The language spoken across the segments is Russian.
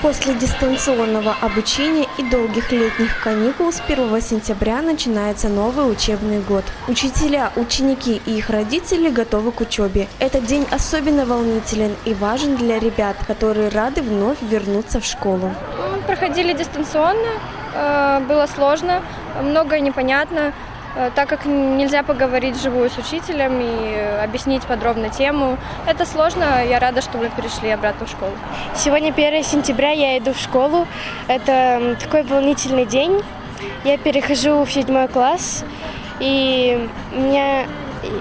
После дистанционного обучения и долгих летних каникул с 1 сентября начинается новый учебный год. Учителя, ученики и их родители готовы к учебе. Этот день особенно волнителен и важен для ребят, которые рады вновь вернуться в школу. Проходили дистанционно, было сложно, многое непонятно. Так как нельзя поговорить вживую с учителем и объяснить подробно тему, это сложно. Я рада, что мы перешли обратно в школу. Сегодня 1 сентября, я иду в школу. Это такой волнительный день. Я перехожу в 7 класс, и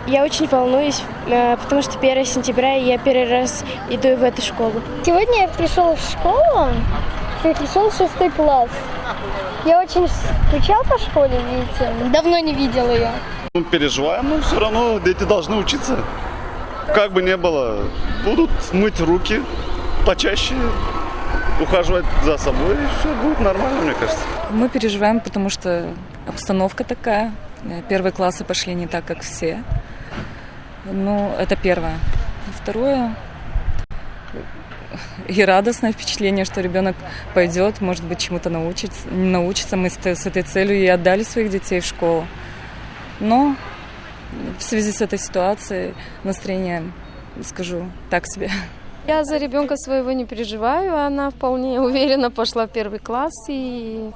я очень волнуюсь, потому что 1 сентября я первый раз иду в эту школу. Сегодня я пришел в школу, перешел в 6 класс. Я очень скучал по школе, видите, давно не видел ее. Мы переживаем, но все равно дети должны учиться. Как бы ни было, будут мыть руки почаще, ухаживать за собой, и все будет нормально, мне кажется. Мы переживаем, потому что обстановка такая. Первые классы пошли не так, как все. Ну, это первое. Второе, и радостное впечатление, что ребенок пойдет, может быть, чему-то научится. Мы с этой целью и отдали своих детей в школу. Но в связи с этой ситуацией настроение, скажу, так себе. Я за ребенка своего не переживаю. Она вполне уверенно пошла в 1 класс и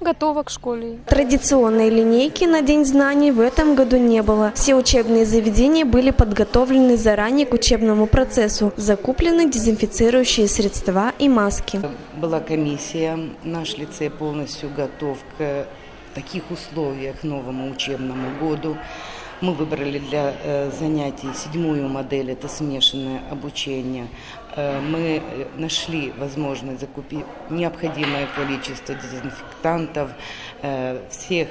готова к школе. Традиционной линейки на День знаний в этом году не было. Все учебные заведения были подготовлены заранее к учебному процессу. Закуплены дезинфицирующие средства и маски. Была комиссия. Наш лицей полностью готов к таких условиях новому учебному году. Мы выбрали для занятий 7-ю модель, это смешанное обучение. Мы нашли возможность закупить необходимое количество дезинфектантов, всех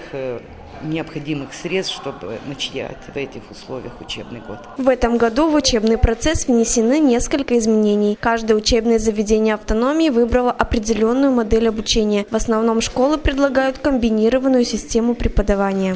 необходимых средств, чтобы начать в этих условиях учебный год. В этом году в учебный процесс внесены несколько изменений. Каждое учебное заведение автономии выбрало определенную модель обучения. В основном школы предлагают комбинированную систему преподавания.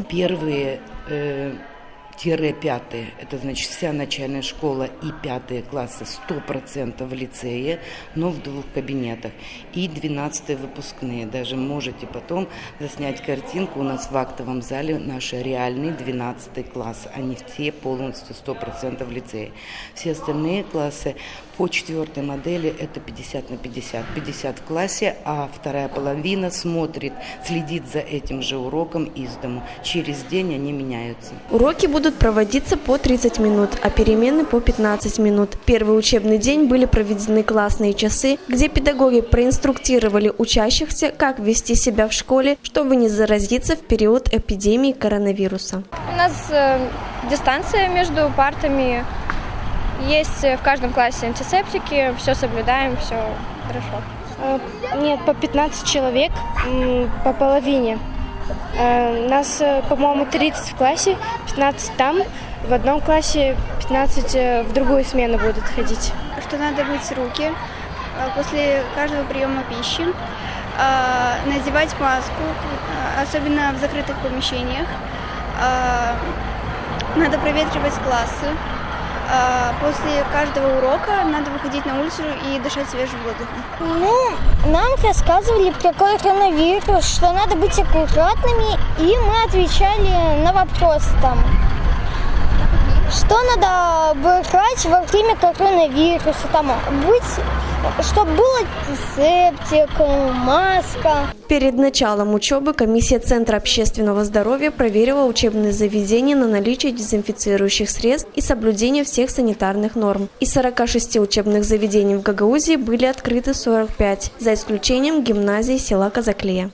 Первые 5-е, это значит вся начальная школа и 5 классы 100% в лицее, но в 2 кабинетах. И 12 выпускные. Даже можете потом заснять картинку. У нас в актовом зале наш реальный 12 класс. Они все полностью 100% в лицее. Все остальные классы по 4 модели это 50 на 50. 50 в классе, а вторая половина следит за этим же уроком из дому. Через день они меняются. Уроки будут проводиться по 30 минут, а перемены по 15 минут. Первый учебный день были проведены классные часы, где педагоги проинструктировали учащихся, как вести себя в школе, чтобы не заразиться в период эпидемии коронавируса. У нас дистанция между партами. Есть в каждом классе антисептики, все соблюдаем, все хорошо. Нет, по 15 человек, по половине. Нас, по-моему, 30 в классе, 15 там, в одном классе 15 в другую смену будут ходить. Что надо мыть руки после каждого приема пищи, надевать маску, особенно в закрытых помещениях, надо проветривать классы. После каждого урока надо выходить на улицу и дышать свежим воздухом. Нам рассказывали про коронавирус, что надо быть аккуратными, и мы отвечали на вопросы там. Что надо брать во время коронавируса, там, чтобы был антисептик, маска. Перед началом учебы комиссия Центра общественного здоровья проверила учебные заведения на наличие дезинфицирующих средств и соблюдение всех санитарных норм. Из 46 учебных заведений в Гагаузии были открыты 45, за исключением гимназии села Казаклия.